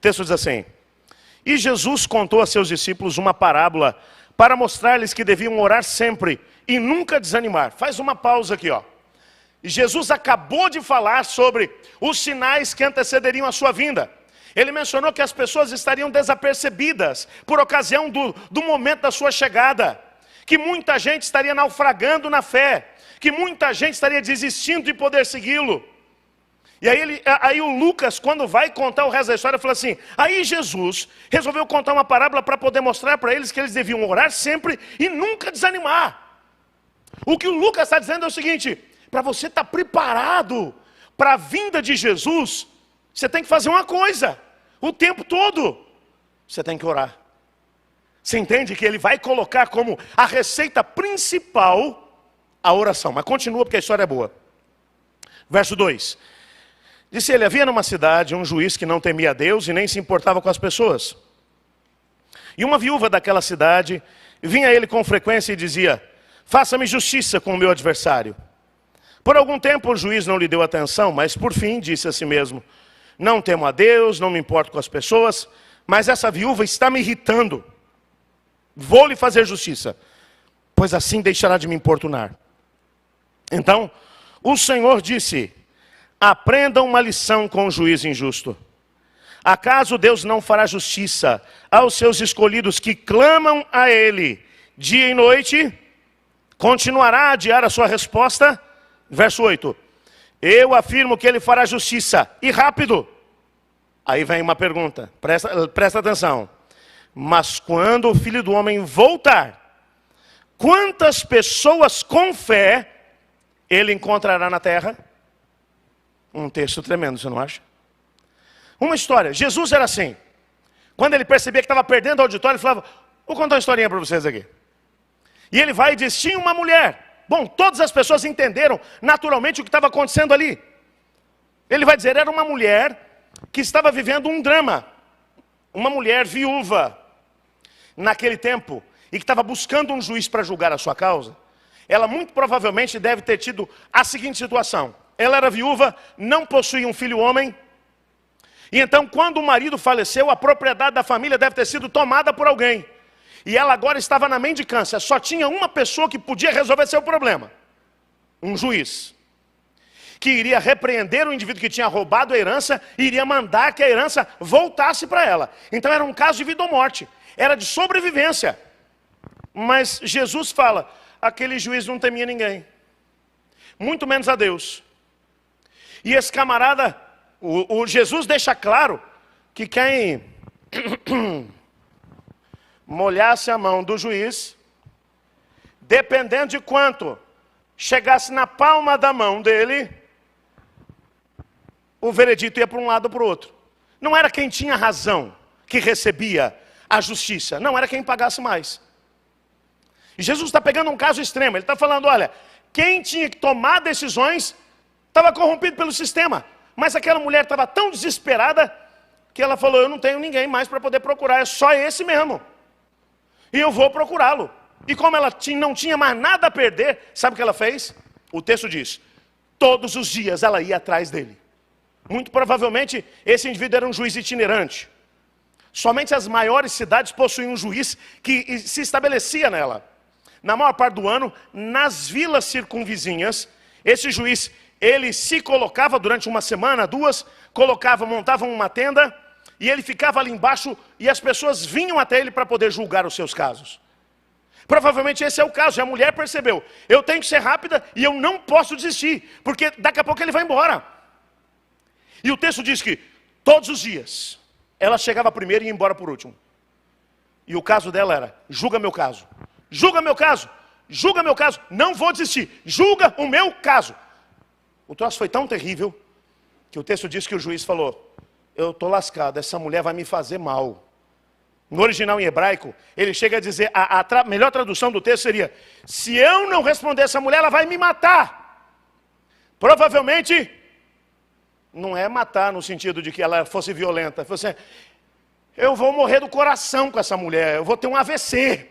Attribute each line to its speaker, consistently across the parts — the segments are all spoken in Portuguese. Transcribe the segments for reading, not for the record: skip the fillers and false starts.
Speaker 1: texto diz assim: e Jesus contou a seus discípulos uma parábola para mostrar-lhes que deviam orar sempre e nunca desanimar. Faz uma pausa aqui, ó. Jesus acabou de falar sobre os sinais que antecederiam a sua vinda. Ele mencionou que as pessoas estariam desapercebidas por ocasião do momento da sua chegada, que muita gente estaria naufragando na fé, que muita gente estaria desistindo de poder segui-lo. E aí o Lucas, quando vai contar o resto da história, fala assim: aí Jesus resolveu contar uma parábola para poder mostrar para eles que eles deviam orar sempre e nunca desanimar. O que o Lucas está dizendo é o seguinte: para você estar preparado para a vinda de Jesus, você tem que fazer uma coisa, o tempo todo, você tem que orar. Você entende que ele vai colocar como a receita principal a oração, mas continua porque a história é boa. Verso 2. Disse ele: havia numa cidade um juiz que não temia a Deus e nem se importava com as pessoas. E uma viúva daquela cidade vinha a ele com frequência e dizia: faça-me justiça com o meu adversário. Por algum tempo o juiz não lhe deu atenção, mas por fim disse a si mesmo: não temo a Deus, não me importo com as pessoas, mas essa viúva está me irritando. Vou lhe fazer justiça, pois assim deixará de me importunar. Então o Senhor disse: aprendam uma lição com o juiz injusto. Acaso Deus não fará justiça aos seus escolhidos que clamam a Ele dia e noite? Continuará a adiar a sua resposta? Verso 8. Eu afirmo que Ele fará justiça, e rápido. Aí vem uma pergunta, presta atenção. Mas quando o Filho do Homem voltar, quantas pessoas com fé Ele encontrará na terra? Um texto tremendo, você não acha? Uma história. Jesus era assim. Quando ele percebia que estava perdendo o auditório, ele falava: vou contar uma historinha para vocês aqui. E ele vai e diz: tinha uma mulher. Bom, todas as pessoas entenderam naturalmente o que estava acontecendo ali. Ele vai dizer: era uma mulher que estava vivendo um drama. Uma mulher viúva naquele tempo, e que estava buscando um juiz para julgar a sua causa. Ela muito provavelmente deve ter tido a seguinte situação: ela era viúva, não possuía um filho homem, e então quando o marido faleceu, a propriedade da família deve ter sido tomada por alguém. E ela agora estava na mendicância, só tinha uma pessoa que podia resolver seu problema: um juiz, que iria repreender o indivíduo que tinha roubado a herança e iria mandar que a herança voltasse para ela. Então era um caso de vida ou morte, era de sobrevivência. Mas Jesus fala: aquele juiz não temia ninguém, muito menos a Deus. E esse camarada, o Jesus deixa claro que quem molhasse a mão do juiz, dependendo de quanto chegasse na palma da mão dele, o veredito ia para um lado ou para o outro. Não era quem tinha razão que recebia a justiça, não, era quem pagasse mais. E Jesus está pegando um caso extremo, ele está falando: olha, quem tinha que tomar decisões estava corrompido pelo sistema. Mas aquela mulher estava tão desesperada que ela falou: eu não tenho ninguém mais para poder procurar, é só esse mesmo. E eu vou procurá-lo. E como ela não tinha mais nada a perder, sabe o que ela fez? O texto diz: todos os dias ela ia atrás dele. Muito provavelmente esse indivíduo era um juiz itinerante. Somente as maiores cidades possuíam um juiz que se estabelecia nela. Na maior parte do ano, nas vilas circunvizinhas, esse juiz, ele se colocava durante uma semana, duas, montava uma tenda, e ele ficava ali embaixo, e as pessoas vinham até ele para poder julgar os seus casos. Provavelmente esse é o caso, e a mulher percebeu: eu tenho que ser rápida e eu não posso desistir, porque daqui a pouco ele vai embora. E o texto diz que todos os dias ela chegava primeiro e ia embora por último. E o caso dela era: julga meu caso, julga meu caso, julga meu caso, não vou desistir, julga o meu caso. O troço foi tão terrível que o texto diz que o juiz falou: eu estou lascado, essa mulher vai me fazer mal. No original em hebraico, ele chega a dizer, a melhor tradução do texto seria: se eu não responder essa mulher, ela vai me matar. Provavelmente, não é matar no sentido de que ela fosse violenta. Fosse assim: eu vou morrer do coração com essa mulher, eu vou ter um AVC.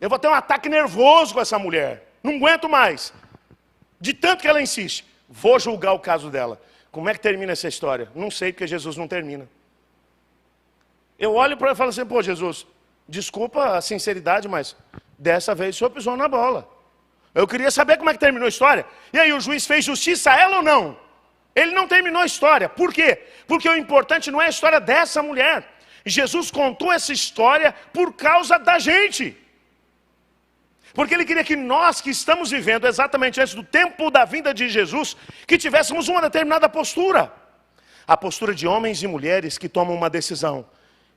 Speaker 1: Eu vou ter um ataque nervoso com essa mulher. Não aguento mais. De tanto que ela insiste, vou julgar o caso dela. Como é que termina essa história? Não sei, porque Jesus não termina. Eu olho para ele e falo assim, pô, Jesus, desculpa a sinceridade, mas dessa vez o senhor pisou na bola. Eu queria saber como é que terminou a história. E aí, o juiz fez justiça a ela ou não? Ele não terminou a história. Por quê? Porque o importante não é a história dessa mulher. Jesus contou essa história por causa da gente. Porque ele queria que nós que estamos vivendo exatamente antes do tempo da vinda de Jesus, que tivéssemos uma determinada postura. A postura de homens e mulheres que tomam uma decisão.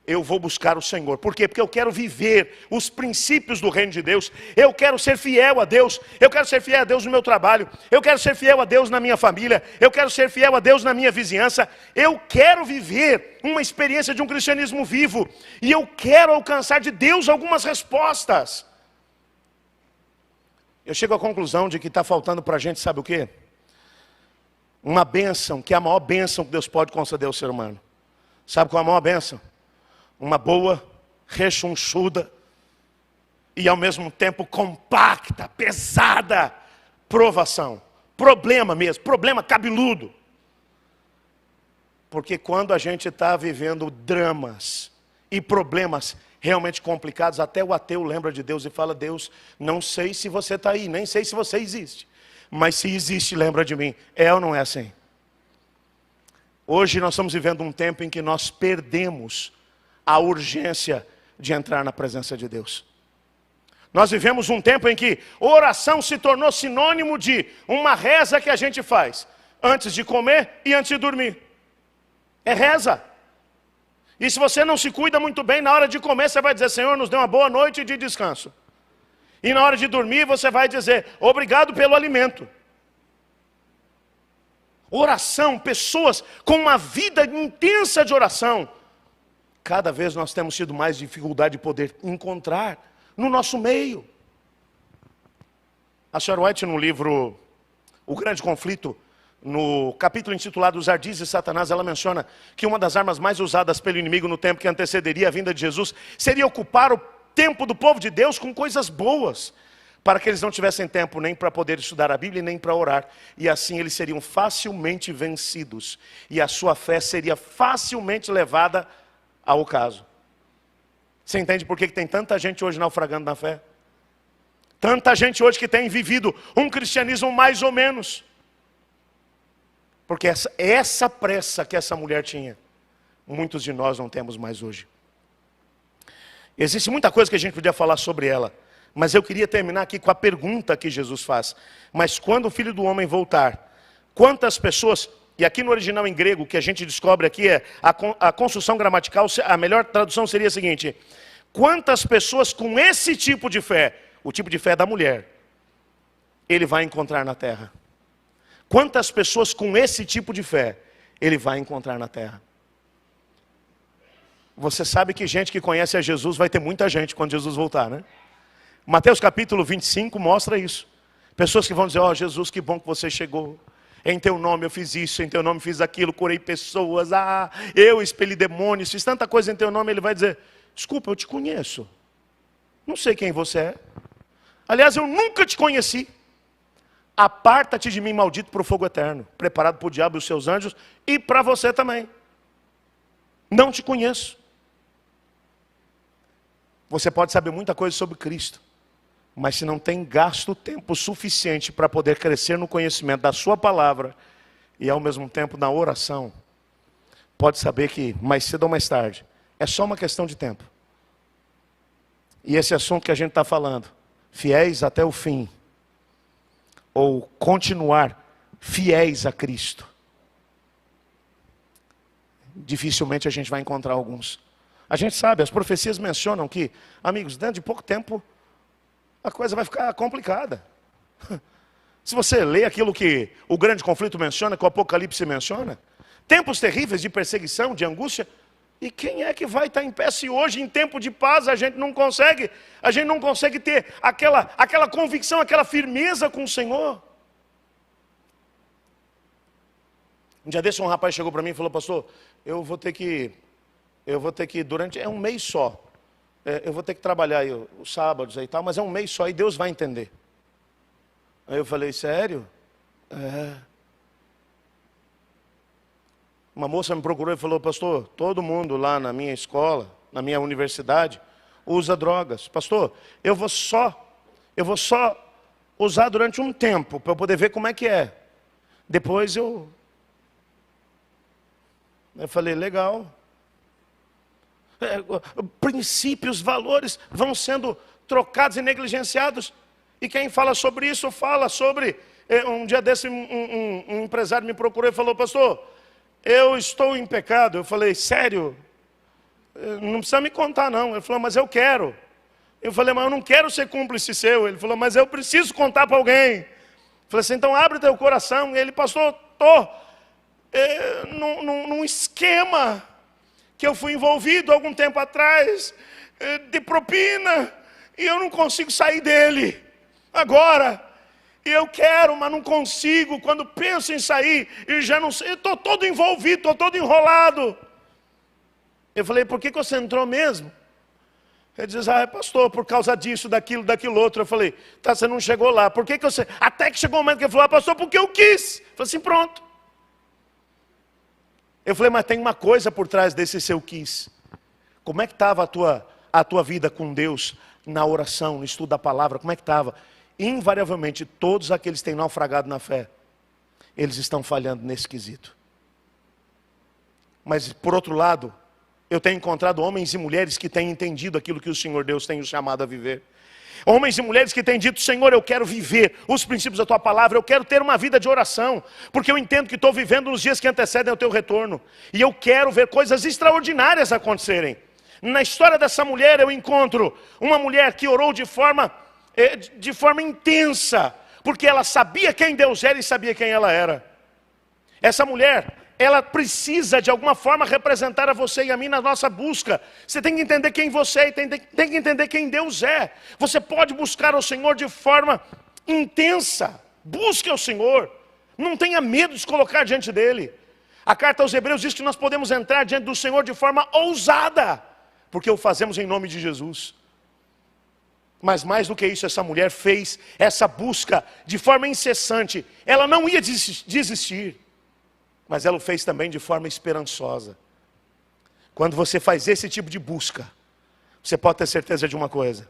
Speaker 1: Eu vou buscar o Senhor. Por quê? Porque eu quero viver os princípios do reino de Deus. Eu quero ser fiel a Deus. Eu quero ser fiel a Deus no meu trabalho. Eu quero ser fiel a Deus na minha família. Eu quero ser fiel a Deus na minha vizinhança. Eu quero viver uma experiência de um cristianismo vivo. E eu quero alcançar de Deus algumas respostas. Eu chego à conclusão de que está faltando para a gente, sabe o quê? Uma bênção, que é a maior bênção que Deus pode conceder ao ser humano. Sabe qual é a maior bênção? Uma boa, rechonchuda e ao mesmo tempo compacta, pesada provação. Problema mesmo, problema cabeludo. Porque quando a gente está vivendo dramas e problemas realmente complicados, até o ateu lembra de Deus e fala, Deus, não sei se você está aí, nem sei se você existe. Mas se existe, lembra de mim. É ou não é assim? Hoje nós estamos vivendo um tempo em que nós perdemos a urgência de entrar na presença de Deus. Nós vivemos um tempo em que oração se tornou sinônimo de uma reza que a gente faz antes de comer e antes de dormir. É reza. E se você não se cuida muito bem, na hora de comer você vai dizer, Senhor, nos dê uma boa noite de descanso. E na hora de dormir você vai dizer, obrigado pelo alimento. Oração, pessoas com uma vida intensa de oração. Cada vez nós temos tido mais dificuldade de poder encontrar no nosso meio. A senhora White, no livro O Grande Conflito, no capítulo intitulado Os Ardis de Satanás, ela menciona que uma das armas mais usadas pelo inimigo no tempo que antecederia a vinda de Jesus seria ocupar o tempo do povo de Deus com coisas boas, para que eles não tivessem tempo nem para poder estudar a Bíblia, nem para orar. E assim eles seriam facilmente vencidos. E a sua fé seria facilmente levada ao caso. Você entende por que tem tanta gente hoje naufragando na fé? Tanta gente hoje que tem vivido um cristianismo mais ou menos. Porque essa pressa que essa mulher tinha, muitos de nós não temos mais hoje. Existe muita coisa que a gente podia falar sobre ela, mas eu queria terminar aqui com a pergunta que Jesus faz. Mas quando o Filho do Homem voltar, quantas pessoas... E aqui no original em grego, o que a gente descobre aqui é a construção gramatical, a melhor tradução seria a seguinte: quantas pessoas com esse tipo de fé, o tipo de fé da mulher, ele vai encontrar na terra? Quantas pessoas com esse tipo de fé ele vai encontrar na terra? Você sabe que gente que conhece a Jesus vai ter muita gente quando Jesus voltar, né? Mateus capítulo 25 mostra isso. Pessoas que vão dizer, ó, Jesus, que bom que você chegou. Em teu nome eu fiz isso, em teu nome fiz aquilo, curei pessoas, eu expeli demônios, fiz tanta coisa em teu nome. Ele vai dizer, desculpa, eu te conheço. Não sei quem você é. Aliás, eu nunca te conheci. Aparta-te de mim, maldito, para o fogo eterno, preparado para o diabo e os seus anjos, e para você também. Não te conheço. Você pode saber muita coisa sobre Cristo, mas se não tem gasto tempo suficiente para poder crescer no conhecimento da sua palavra e ao mesmo tempo na oração, pode saber que mais cedo ou mais tarde é só uma questão de tempo. E esse assunto que a gente está falando, fiéis até o fim, ou continuar fiéis a Cristo, dificilmente a gente vai encontrar alguns. A gente sabe, as profecias mencionam que, amigos, dentro de pouco tempo a coisa vai ficar complicada. Se você lê aquilo que o grande conflito menciona, que o Apocalipse menciona, tempos terríveis de perseguição, de angústia, e quem é que vai estar em pé se hoje, em tempo de paz, a gente não consegue ter aquela convicção, aquela firmeza com o Senhor? Um dia desse um rapaz chegou para mim e falou, pastor, eu vou ter que durante, um mês só, eu vou ter que trabalhar aí, os sábados aí e tal, mas é um mês só e Deus vai entender. Aí eu falei, sério? É. Uma moça me procurou e falou: pastor, todo mundo lá na minha escola, na minha universidade, usa drogas. Pastor, eu vou só usar durante um tempo, para eu poder ver como é que é. Depois eu falei: legal. Princípios, valores vão sendo trocados e negligenciados. E quem fala sobre isso, fala sobre... Um dia desse, um empresário me procurou e falou: pastor, eu estou em pecado. Eu falei: sério? Não precisa me contar não. Ele falou: mas eu quero. Eu falei: mas eu não quero ser cúmplice seu. Ele falou: mas eu preciso contar para alguém. Eu falei assim: então abre teu coração. Ele: pastor, estou num esquema que eu fui envolvido algum tempo atrás, de propina, e eu não consigo sair dele agora. E eu quero, mas não consigo. Quando penso em sair, e já não sei, estou todo envolvido, estou todo enrolado. Eu falei: por que você entrou mesmo? Ele diz: pastor, por causa disso, daquilo outro. Eu falei: tá, você não chegou lá. Por que você... Até que chegou o momento que ele falou: pastor, porque eu quis. Eu falei assim: pronto. Eu falei: mas tem uma coisa por trás desse seu quis. Como é que estava a tua vida com Deus, na oração, no estudo da palavra? Como é que estava? Invariavelmente, todos aqueles que têm naufragado na fé, eles estão falhando nesse quesito. Mas, por outro lado, eu tenho encontrado homens e mulheres que têm entendido aquilo que o Senhor Deus tem os chamado a viver. Homens e mulheres que têm dito: Senhor, eu quero viver os princípios da Tua palavra, eu quero ter uma vida de oração, porque eu entendo que estou vivendo nos dias que antecedem o Teu retorno, e eu quero ver coisas extraordinárias acontecerem. Na história dessa mulher eu encontro uma mulher que orou de forma intensa, porque ela sabia quem Deus era e sabia quem ela era. Essa mulher, ela precisa de alguma forma representar a você e a mim na nossa busca. Você tem que entender quem você é e tem que entender quem Deus é. Você pode buscar o Senhor de forma intensa. Busque ao Senhor. Não tenha medo de se colocar diante dele. A carta aos Hebreus diz que nós podemos entrar diante do Senhor de forma ousada, porque o fazemos em nome de Jesus. Mas mais do que isso, essa mulher fez essa busca de forma incessante. Ela não ia desistir, mas ela o fez também de forma esperançosa. Quando você faz esse tipo de busca, você pode ter certeza de uma coisa: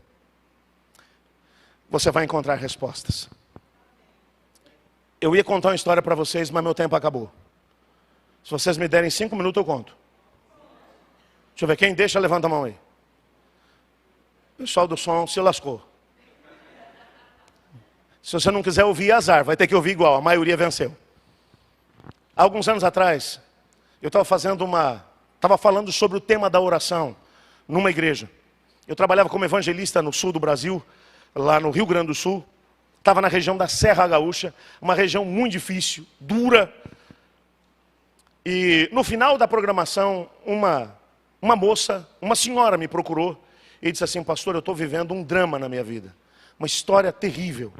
Speaker 1: você vai encontrar respostas. Eu ia contar uma história para vocês, mas meu tempo acabou. Se vocês me derem 5 minutos, eu conto. Deixa eu ver, quem deixa, levanta a mão aí. O pessoal do som se lascou. Se você não quiser ouvir, azar, vai ter que ouvir igual, a maioria venceu. Há alguns anos atrás, eu estava falando sobre o tema da oração numa igreja. Eu trabalhava como evangelista no sul do Brasil, lá no Rio Grande do Sul. Estava na região da Serra Gaúcha, uma região muito difícil, dura. E no final da programação, uma moça, uma senhora me procurou e disse assim: pastor, eu estou vivendo um drama na minha vida, uma história terrível.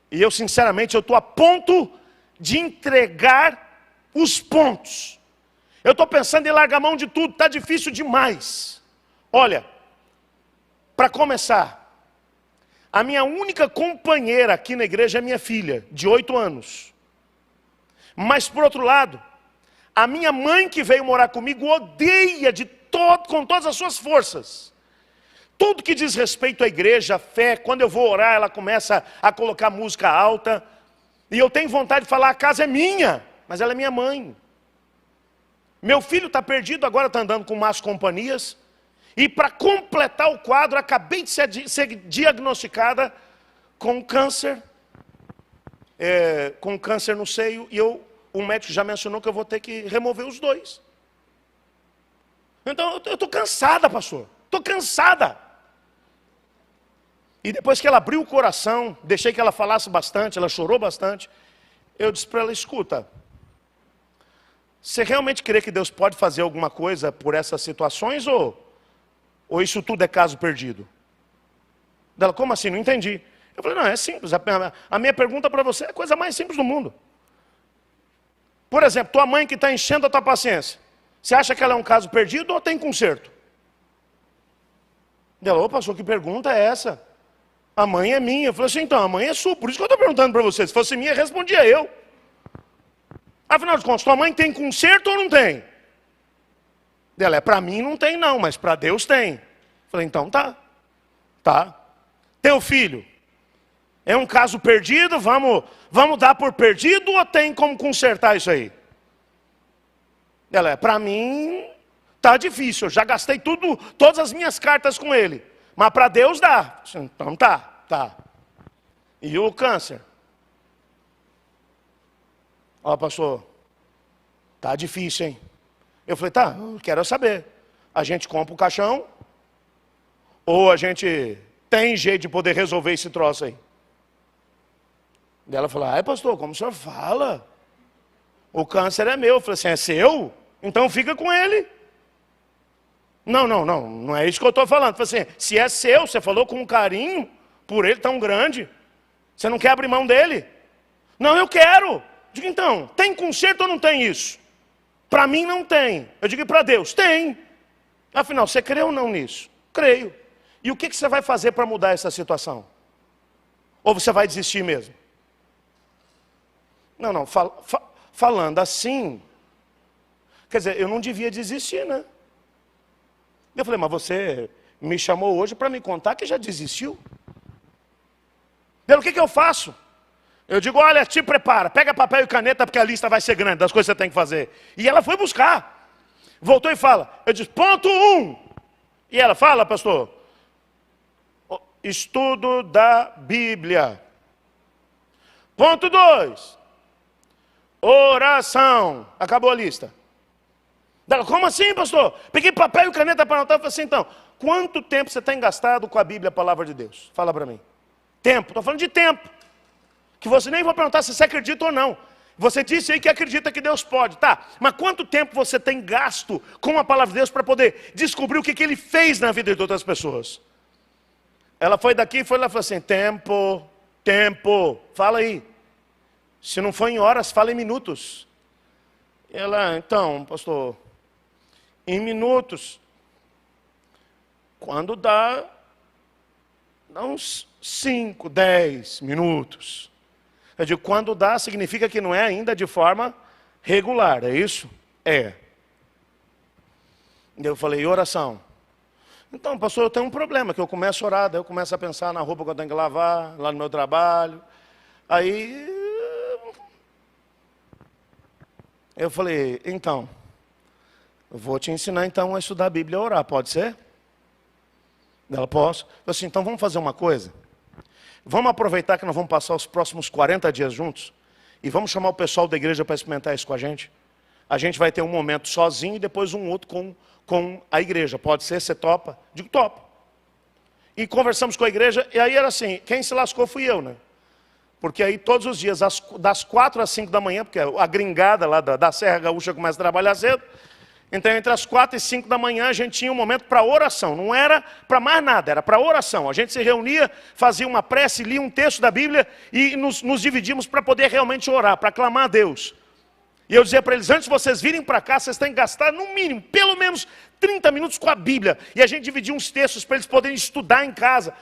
Speaker 1: E eu, sinceramente, eu estou a ponto de entregar os pontos. Eu estou pensando em largar mão de tudo, está difícil demais. Olha, para começar, a minha única companheira aqui na igreja é minha filha, de 8 anos. Mas, por outro lado, a minha mãe que veio morar comigo odeia com todas as suas forças tudo que diz respeito à igreja, à fé. Quando eu vou orar, ela começa a colocar música alta. E eu tenho vontade de falar: a casa é minha, mas ela é minha mãe. Meu filho está perdido, agora está andando com más companhias. E para completar o quadro, acabei de ser diagnosticada com câncer. Com câncer no seio. E o médico já mencionou que eu vou ter que remover os 2. Então eu estou cansada, pastor. Estou cansada. E depois que ela abriu o coração, deixei que ela falasse bastante, ela chorou bastante. Eu disse para ela: escuta, você realmente crê que Deus pode fazer alguma coisa por essas situações, ou isso tudo é caso perdido? Ela: como assim? Não entendi. Eu falei: não, é simples. A minha pergunta para você é a coisa mais simples do mundo. Por exemplo, tua mãe que está enchendo a tua paciência, você acha que ela é um caso perdido ou tem conserto? Ela: ô pastor, que pergunta é essa? A mãe é minha. Eu falei assim: então, a mãe é sua, por isso que eu estou perguntando para você. Se fosse minha, respondia eu. Afinal de contas, tua mãe tem conserto ou não tem? Ela, para mim não tem não, mas para Deus tem. Falei, então tá. Teu filho, é um caso perdido, vamos dar por perdido ou tem como consertar isso aí? Ela, para mim tá difícil, eu já gastei todas as minhas cartas com ele. Mas para Deus dá. Então tá. E o câncer? Ó, pastor, tá difícil, hein? Eu falei, tá, eu quero saber. A gente compra o caixão? Ou a gente tem jeito de poder resolver esse troço aí? E ela falou, ai pastor, como o senhor fala? O câncer é meu. Eu falei assim, é seu? Então fica com ele. Não é isso que eu estou falando. Eu falei assim, se é seu, você falou com um carinho por ele tão grande, você não quer abrir mão dele? Não, eu quero. Digo, então, tem conserto ou não tem isso? Para mim não tem. Eu digo, e para Deus? Tem. Afinal, você crê ou não nisso? Creio. E o que você vai fazer para mudar essa situação? Ou você vai desistir mesmo? Não, falando assim, quer dizer, eu não devia desistir, né? Eu falei, mas você me chamou hoje para me contar que já desistiu? Pelo que eu faço? Eu digo, olha, te prepara, pega papel e caneta, porque a lista vai ser grande das coisas que você tem que fazer. E ela foi buscar. Voltou e fala, eu disse, ponto 1. E ela fala, pastor, estudo da Bíblia. Ponto 2, oração. Acabou a lista. Ela, como assim, pastor? Peguei papel e caneta para anotar e falei assim, então, quanto tempo você tem gastado com a Bíblia, a palavra de Deus? Fala para mim. Tempo, estou falando de tempo. Que você nem vai perguntar se você acredita ou não. Você disse aí que acredita que Deus pode, tá? Mas quanto tempo você tem gasto com a palavra de Deus para poder descobrir o que Ele fez na vida de outras pessoas? Ela foi daqui e foi lá e falou assim, tempo, fala aí. Se não for em horas, fala em minutos. Ela, então, pastor, em minutos, quando dá uns 5, 10 minutos. Eu digo, quando dá, significa que não é ainda de forma regular, é isso? É. Eu falei, e oração? Então, pastor, eu tenho um problema, que eu começo a orar, daí eu começo a pensar na roupa que eu tenho que lavar, lá no meu trabalho. Aí, eu falei, então, eu vou te ensinar então a estudar a Bíblia e a orar, pode ser? Ela, posso. Eu falei assim, então vamos fazer uma coisa. Vamos aproveitar que nós vamos passar os próximos 40 dias juntos e vamos chamar o pessoal da igreja para experimentar isso com a gente. A gente vai ter um momento sozinho e depois um outro com a igreja. Pode ser? Você topa? Digo, topa. E conversamos com a igreja e aí era assim, quem se lascou fui eu, né? Porque aí todos os dias, das 4 às 5 da manhã, porque a gringada lá da Serra Gaúcha começa a trabalhar cedo, então entre as 4 e 5 da manhã a gente tinha um momento para oração, não era para mais nada, era para oração. A gente se reunia, fazia uma prece, lia um texto da Bíblia e nos dividimos para poder realmente orar, para clamar a Deus. E eu dizia para eles, antes de vocês virem para cá, vocês têm que gastar no mínimo, pelo menos 30 minutos com a Bíblia. E a gente dividia uns textos para eles poderem estudar em casa.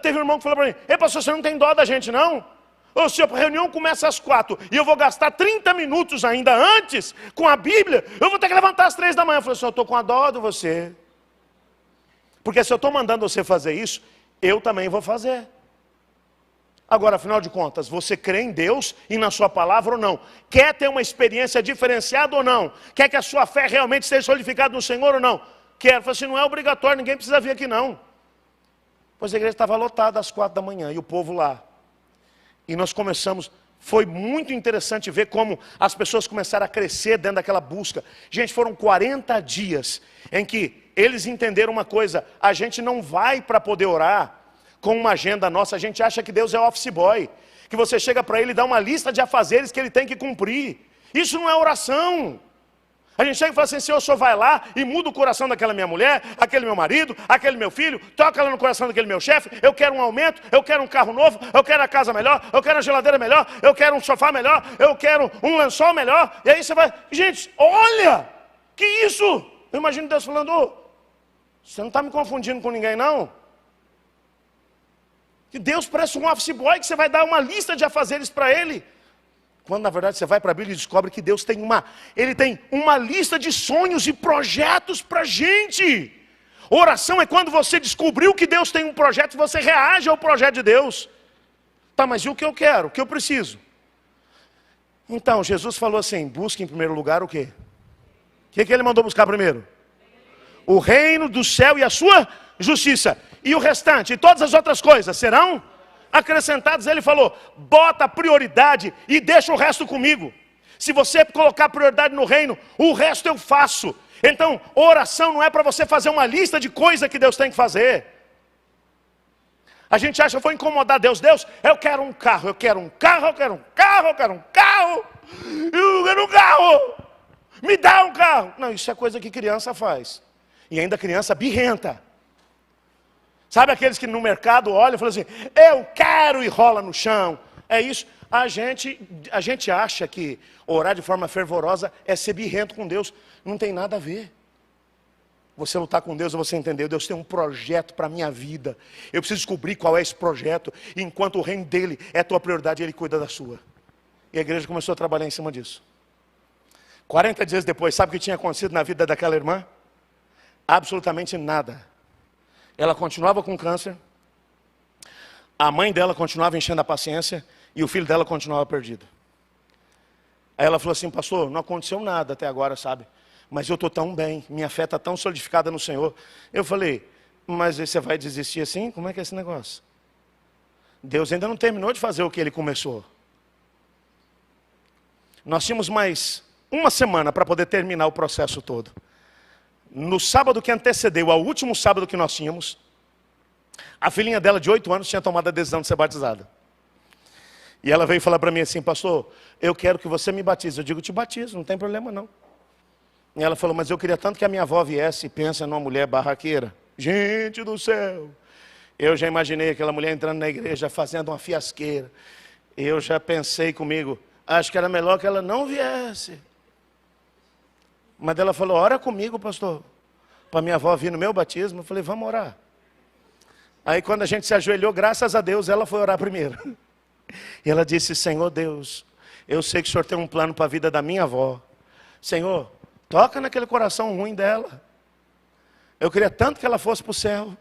Speaker 1: Teve um irmão que falou para mim, ei pastor, você não tem dó da gente não? Ô senhor, a reunião começa às 4 e eu vou gastar 30 minutos ainda antes com a Bíblia, eu vou ter que levantar às 3 da manhã. Eu falei assim, eu estou com a dó de você. Porque se eu estou mandando você fazer isso, eu também vou fazer. Agora, afinal de contas, você crê em Deus e na sua palavra ou não? Quer ter uma experiência diferenciada ou não? Quer que a sua fé realmente seja solidificada no Senhor ou não? Quer. Eu falei assim, não é obrigatório, ninguém precisa vir aqui não. Pois a igreja estava lotada às 4 da manhã e o povo lá. E nós começamos, foi muito interessante ver como as pessoas começaram a crescer dentro daquela busca. Gente, foram 40 dias em que eles entenderam uma coisa, a gente não vai para poder orar com uma agenda nossa, a gente acha que Deus é office boy, que você chega para ele e dá uma lista de afazeres que ele tem que cumprir. Isso não é oração. A gente chega e fala assim, Senhor, o Senhor vai lá e muda o coração daquela minha mulher, aquele meu marido, aquele meu filho, toca lá no coração daquele meu chefe, eu quero um aumento, eu quero um carro novo, eu quero a casa melhor, eu quero a geladeira melhor, eu quero um sofá melhor, eu quero um lençol melhor, e aí você vai, gente, olha, que isso? Eu imagino Deus falando, ô, você não está me confundindo com ninguém não? Que Deus parece um office boy que você vai dar uma lista de afazeres para ele. Quando na verdade você vai para a Bíblia e descobre que Deus tem Ele tem uma lista de sonhos e projetos para a gente. Oração é quando você descobriu que Deus tem um projeto e você reage ao projeto de Deus. Tá, mas e o que eu quero? O que eu preciso? Então, Jesus falou assim, busque em primeiro lugar o quê? O que Ele mandou buscar primeiro? O reino do céu e a sua justiça. E o restante, e todas as outras coisas serão acrescentadas. Ele falou, bota prioridade e deixa o resto comigo. Se você colocar prioridade no reino, o resto eu faço. Então, oração não é para você fazer uma lista de coisas que Deus tem que fazer. A gente acha que vou incomodar Deus. Deus, eu quero um carro, eu quero um carro, eu quero um carro, eu quero um carro. Eu quero um carro. Me dá um carro. Não, isso é coisa que criança faz. E ainda criança birrenta. Sabe aqueles que no mercado olham e falam assim, eu quero, e rola no chão. É isso. A gente acha que orar de forma fervorosa é ser birrento com Deus. Não tem nada a ver. Você lutar com Deus, você entender, Deus tem um projeto para a minha vida. Eu preciso descobrir qual é esse projeto. E enquanto o reino dele é a tua prioridade, ele cuida da sua. E a igreja começou a trabalhar em cima disso. 40 dias depois, sabe o que tinha acontecido na vida daquela irmã? Absolutamente nada. Ela continuava com câncer. A mãe dela continuava enchendo a paciência. E o filho dela continuava perdido. Aí ela falou assim, pastor, não aconteceu nada até agora, sabe? Mas eu estou tão bem, minha fé está tão solidificada no Senhor. Eu falei, mas você vai desistir assim? Como é que é esse negócio? Deus ainda não terminou de fazer o que Ele começou. Nós tínhamos mais uma semana para poder terminar o processo todo. No sábado que antecedeu ao último sábado que nós tínhamos, a filhinha dela de 8 anos tinha tomado a decisão de ser batizada. E ela veio falar para mim assim, pastor, eu quero que você me batize. Eu digo, te batizo, não tem problema não. E ela falou, mas eu queria tanto que a minha avó viesse e pensa numa mulher barraqueira. Gente do céu! Eu já imaginei aquela mulher entrando na igreja, fazendo uma fiasqueira. Eu já pensei comigo, acho que era melhor que ela não viesse. Mas ela falou, ora comigo, pastor, para minha avó vir no meu batismo. Eu falei, vamos orar. Aí quando a gente se ajoelhou, graças a Deus, ela foi orar primeiro. E ela disse, Senhor Deus, eu sei que o Senhor tem um plano para a vida da minha avó. Senhor, toca naquele coração ruim dela. Eu queria tanto que ela fosse para o céu.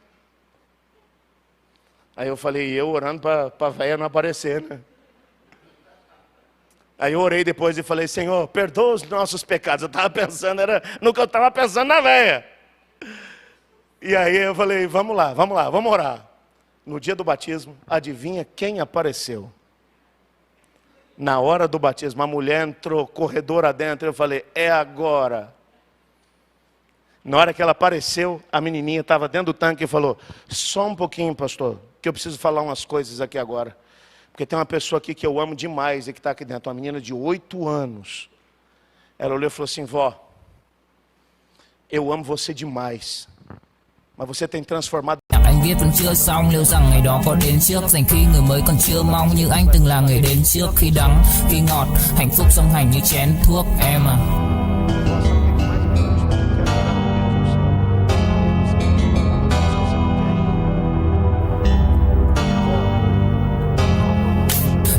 Speaker 1: Aí eu falei, eu orando para a velha não aparecer, né? Aí eu orei depois e falei, Senhor, perdoa os nossos pecados. Eu estava pensando, era no que eu estava pensando na velha. E aí eu falei, vamos lá, vamos orar. No dia do batismo, adivinha quem apareceu? Na hora do batismo, a mulher entrou, corredor adentro, eu falei, é agora. Na hora que ela apareceu, a menininha estava dentro do tanque e falou, só um pouquinho, pastor, que eu preciso falar umas coisas aqui agora. Porque tem uma pessoa aqui que eu amo demais e que está aqui dentro, uma menina de 8 anos. Ela olhou e falou assim, vó, eu amo você demais, mas você tem transformado...
Speaker 2: Anh viết vẫn chưa xong, liệu rằng ngày đó có đến trước, dành khi người mới còn chưa mong như anh từng là người đến trước, khi đắng, khi ngọt, hạnh phúc song hành như chén thuốc em à.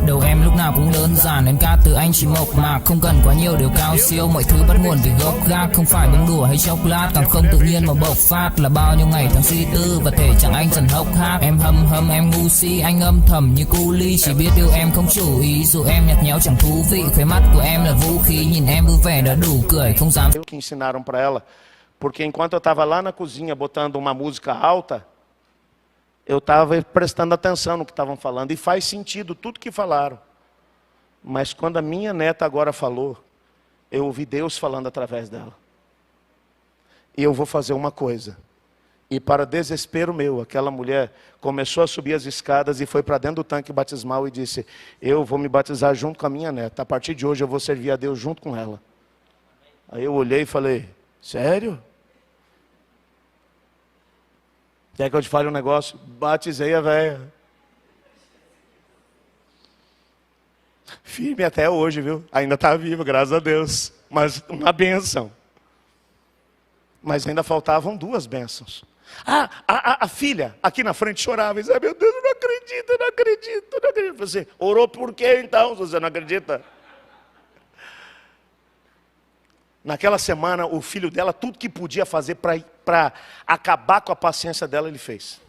Speaker 2: Đầu em lúc nào cũng đơn giản, em ca từ anh chỉ mộc mạc, không cần quá nhiều điều cao siêu, mọi thứ bắt nguồn từ gốc gác, không phải bông đùa hay chốc lát, càng không tự nhiên mà bộc phát, là bao nhiêu ngày tháng suy tư và thể trạng anh dần hốc hác. Em hâm em ngu si, anh âm thầm như cu ly, chỉ biết yêu em không chủ ý, dù em nhạt nhẽo chẳng thú vị, khóe mắt của em là vũ khí, nhìn em vui vẻ đã đủ cười, không dám.
Speaker 1: Que ensinaram para ela, porque enquanto eu estava lá na cozinha botando uma música alta, eu estava prestando atenção no que estavam falando, e faz sentido tudo que falaram. Mas quando a minha neta agora falou, eu ouvi Deus falando através dela. E eu vou fazer uma coisa. E para desespero meu, aquela mulher começou a subir as escadas e foi para dentro do tanque batismal e disse, eu vou me batizar junto com a minha neta. A partir de hoje eu vou servir a Deus junto com ela. Aí eu olhei e falei, sério? Quer que eu te fale um negócio? Batizei a velha. Firme até hoje, viu? Ainda está viva, graças a Deus. Mas uma bênção. Mas ainda faltavam 2 bênçãos. A filha aqui na frente chorava e dizia, meu Deus, eu não acredito. Você orou por quê então, se você não acredita? Naquela semana, o filho dela, tudo que podia fazer para acabar com a paciência dela, ele fez.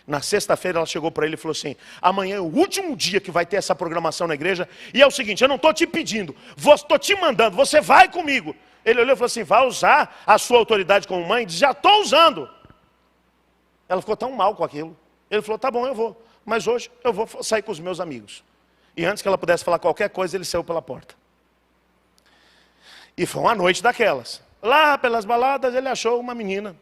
Speaker 1: Na sexta-feira, ela chegou para ele e falou assim: amanhã é o último dia que vai ter essa programação na igreja, e é o seguinte, eu não estou te pedindo, estou te mandando, você vai comigo. Ele olhou e falou assim: vai usar a sua autoridade como mãe? Diz: já estou usando. Ela ficou tão mal com aquilo. Ele falou: tá bom, eu vou, mas hoje eu vou sair com os meus amigos. E antes que ela pudesse falar qualquer coisa, ele saiu pela porta. E foi uma noite daquelas. Lá pelas baladas, ele achou uma menina,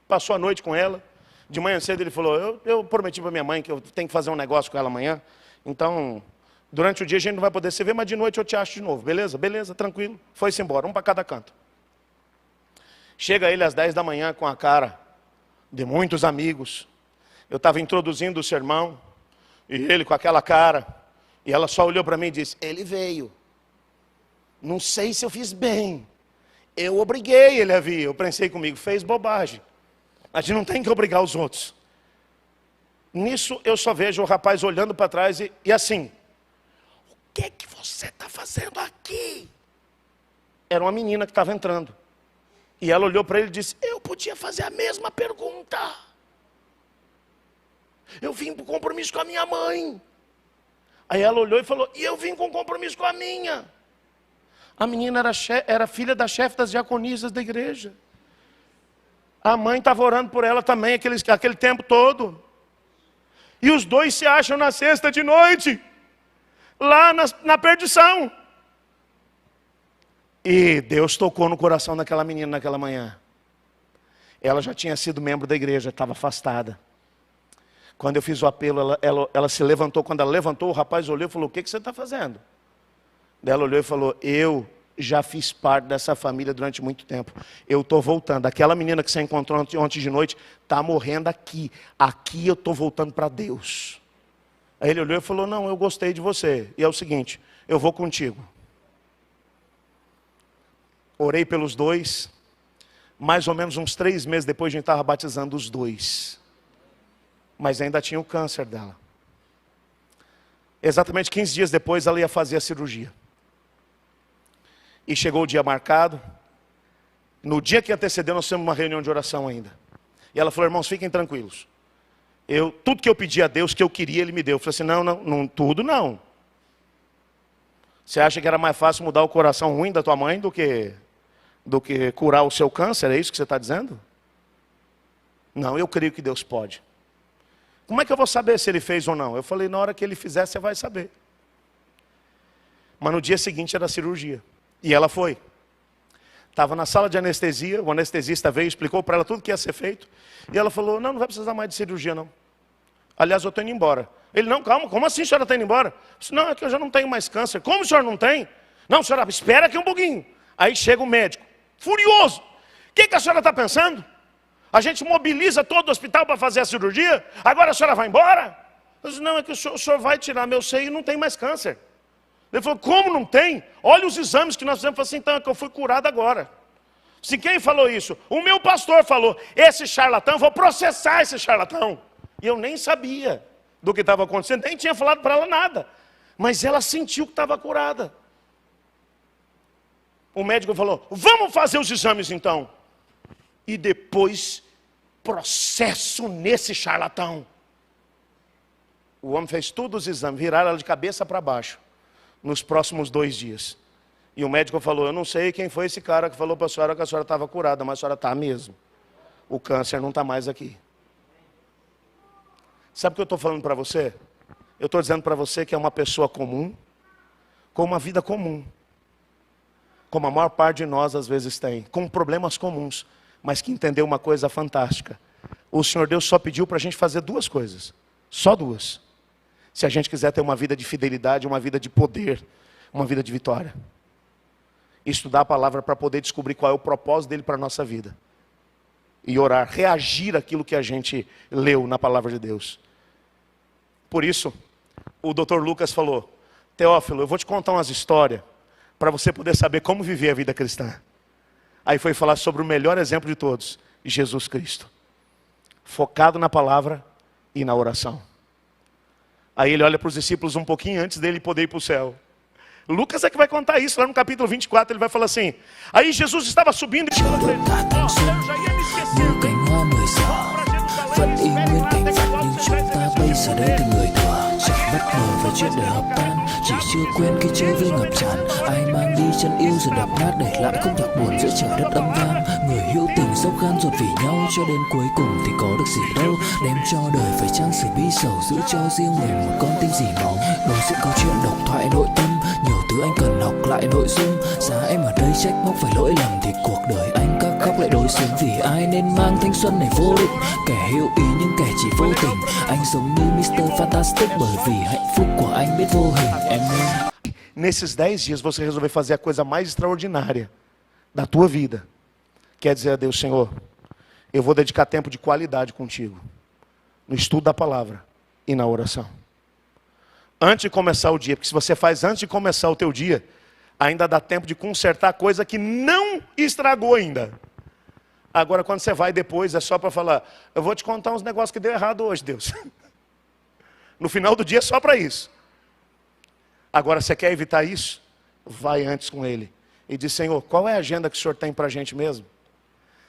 Speaker 1: passou a noite com ela. De manhã cedo ele falou: eu prometi para minha mãe que eu tenho que fazer um negócio com ela amanhã. Então, durante o dia a gente não vai poder se ver, mas de noite eu te acho de novo. Beleza? Beleza, tranquilo. Foi-se embora, um para cada canto. Chega ele às 10 da manhã com a cara de muitos amigos. Eu estava introduzindo o sermão, e ele com aquela cara. E ela só olhou para mim e disse: ele veio. Não sei se eu fiz bem. Eu obriguei ele a vir. Eu pensei comigo: fez bobagem. A gente não tem que obrigar os outros. Nisso eu só vejo o rapaz olhando para trás e assim: o que você está fazendo aqui? Era uma menina que estava entrando. E ela olhou para ele e disse: eu podia fazer a mesma pergunta. Eu vim para o compromisso com a minha mãe. Aí ela olhou e falou: e eu vim com compromisso com a minha. A menina era filha da chefe das diaconisas da igreja. A mãe estava orando por ela também aquele tempo todo. E os dois se acham na sexta de noite, lá na perdição. E Deus tocou no coração daquela menina naquela manhã. Ela já tinha sido membro da igreja, estava afastada. Quando eu fiz o apelo, ela se levantou. Quando ela levantou, o rapaz olhou e falou: o que você está fazendo? Ela olhou e falou: eu já fiz parte dessa família durante muito tempo. Eu estou voltando. Aquela menina que você encontrou ontem de noite está morrendo aqui. Aqui eu estou voltando para Deus. Aí ele olhou e falou: não, eu gostei de você. E é o seguinte, eu vou contigo. Orei pelos dois. Mais ou menos uns 3 meses depois a gente estava batizando os dois. Mas ainda tinha o câncer dela. Exatamente 15 dias depois ela ia fazer a cirurgia. E chegou o dia marcado. No dia que antecedeu, nós fizemos uma reunião de oração ainda. E ela falou: irmãos, fiquem tranquilos. Tudo que eu pedi a Deus, que eu queria, Ele me deu. Eu falei assim: não, tudo não. Você acha que era mais fácil mudar o coração ruim da tua mãe do que curar o seu câncer? É isso que você está dizendo? Não, eu creio que Deus pode. Como é que eu vou saber se Ele fez ou não? Eu falei: na hora que Ele fizer, você vai saber. Mas no dia seguinte era a cirurgia. E ela foi. Estava na sala de anestesia, o anestesista veio, explicou para ela tudo que ia ser feito. E ela falou: não vai precisar mais de cirurgia não. Aliás, eu estou indo embora. Ele: não, calma, como assim a senhora está indo embora? Eu disse: não, é que eu já não tenho mais câncer. Como a senhora não tem? Não, senhora, espera aqui um pouquinho. Aí chega o médico, furioso: o que a senhora está pensando? A gente mobiliza todo o hospital para fazer a cirurgia, agora a senhora vai embora? Eu disse: não, é que o senhor vai tirar meu seio e não tem mais câncer. Ele falou: como não tem? Olha os exames que nós fizemos. Eu falei assim: então é que eu fui curado agora. Se quem falou isso? O meu pastor falou: esse charlatão, eu vou processar esse charlatão. E eu nem sabia do que estava acontecendo, nem tinha falado para ela nada. Mas ela sentiu que estava curada. O médico falou: vamos fazer os exames então. E depois, processo nesse charlatão. O homem fez todos os exames, viraram ela de cabeça para baixo, nos próximos 2 dias. E o médico falou: eu não sei quem foi esse cara que falou para a senhora que a senhora estava curada, mas a senhora está mesmo. O câncer não está mais aqui. Sabe o que eu estou falando para você? Eu estou dizendo para você que é uma pessoa comum, com uma vida comum. Como a maior parte de nós às vezes tem, com problemas comuns, mas que entendeu uma coisa fantástica. O Senhor Deus só pediu para a gente fazer 2 coisas, só 2. Se a gente quiser ter uma vida de fidelidade, uma vida de poder, uma vida de vitória. Estudar a palavra para poder descobrir qual é o propósito dele para a nossa vida. E orar, reagir àquilo que a gente leu na palavra de Deus. Por isso, o Dr. Lucas falou: Teófilo, eu vou te contar umas histórias para você poder saber como viver a vida cristã. Aí foi falar sobre o melhor exemplo de todos, Jesus Cristo. Focado na palavra e na oração. Aí ele olha para os discípulos um pouquinho antes dele poder ir para o céu. Lucas é que vai contar isso, lá no capítulo 24, ele vai falar assim, aí Jesus estava subindo e falou assim, eu já ia me esquecer.
Speaker 3: Như cánh hoa 10 giờ vẫn y nguyên cảnh vật nhưng chúng ta bây giờ đây từng người thừa chẳng bất ngờ về chuyện đời hợp tan chỉ chưa quên khi chơi vui ngập tràn ai mang đi chân yêu rồi đập nát để lại không nhạc buồn giữa trời đất âm vang người hữu tình dốc gan ruột vì nhau cho đến cuối cùng thì có được gì đâu đem cho đời phải chăng sự bi sầu giữ cho riêng mình một con tim dì máu đối diện câu chuyện độc thoại nội tâm nhiều thứ anh cần học lại nội dung giá em ở đây trách móc phải lỗi lầm thì cuộc đời anh các khóc lại đối xứng vì ai nên mang thanh xuân này vô định kẻ hữu ý nhưng kẻ chỉ vô tình anh giống như Mr. Fantastic bởi vì hạnh phúc của anh biết vô hình em ơi.
Speaker 1: Nesses 10 dias você resolver fazer a coisa mais extraordinária da tua vida. Quer dizer a Deus, Senhor, eu vou dedicar tempo de qualidade contigo. No estudo da palavra e na oração. Antes de começar o dia, porque se você faz antes de começar o teu dia, ainda dá tempo de consertar coisa que não estragou ainda. Agora quando você vai depois, é só para falar, eu vou te contar uns negócios que deu errado hoje, Deus. No final do dia é só para isso. Agora, você quer evitar isso? Vai antes com Ele. E diz, Senhor, qual é a agenda que o Senhor tem para a gente mesmo?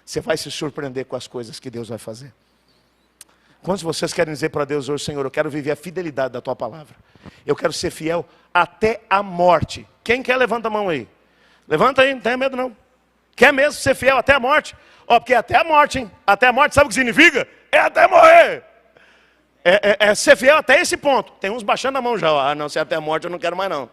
Speaker 1: Você vai se surpreender com as coisas que Deus vai fazer. Quantos de vocês querem dizer para Deus hoje, Senhor, eu quero viver a fidelidade da Tua palavra. Eu quero ser fiel até a morte. Quem quer, levanta a mão aí. Levanta aí, não tenha medo não. Quer mesmo ser fiel até a morte? Ó, porque é até a morte, hein? Até a morte, sabe o que significa? É até morrer. É ser fiel até esse ponto. Tem uns baixando a mão já. Ó. Ah, não, se é até a morte eu não quero mais não.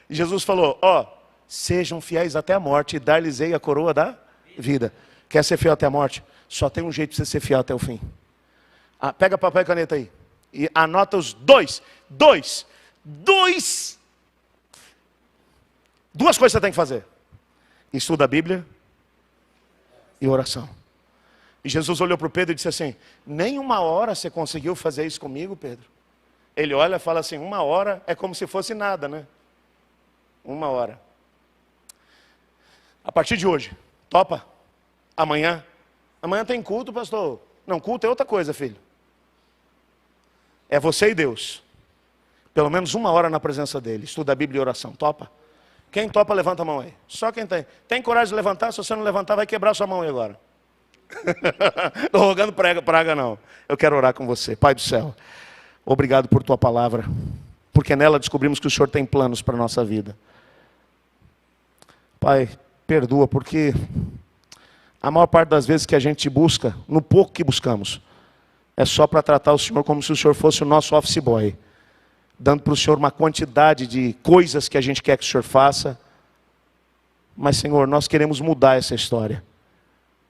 Speaker 1: E Jesus falou, ó, sejam fiéis até a morte e dar-lhes-ei a coroa da vida. Quer ser fiel até a morte? Só tem um jeito de você ser fiel até o fim. Ah, pega papel e caneta aí. E anota os duas coisas que você tem que fazer. Estuda a Bíblia e oração. E Jesus olhou para o Pedro e disse assim, nem 1 hora você conseguiu fazer isso comigo, Pedro? Ele olha e fala assim, 1 hora é como se fosse nada, né? 1 hora. A partir de hoje, topa? Amanhã tem culto, pastor. Não, culto é outra coisa, filho. É você e Deus. Pelo menos 1 hora na presença dele. Estuda a Bíblia e oração. Topa? Quem topa, levanta a mão aí. Só quem tem. Tem coragem de levantar? Se você não levantar, vai quebrar sua mão aí agora. Estou rogando praga não. Eu quero orar com você. Pai do céu, obrigado por tua palavra. Porque nela descobrimos que o Senhor tem planos para a nossa vida. Pai, perdoa, porque a maior parte das vezes que a gente busca, no pouco que buscamos, é só para tratar o Senhor como se o Senhor fosse o nosso office boy, dando para o Senhor uma quantidade de coisas que a gente quer que o Senhor faça. Mas, Senhor, nós queremos mudar essa história.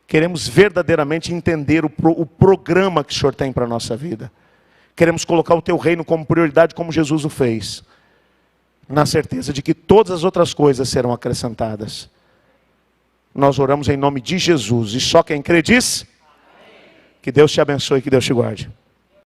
Speaker 1: Queremos verdadeiramente entender o programa que o Senhor tem para a nossa vida. Queremos colocar o teu reino como prioridade, como Jesus o fez, na certeza de que todas as outras coisas serão acrescentadas. Nós oramos em nome de Jesus, e só quem crê diz, que Deus te abençoe e que Deus te guarde.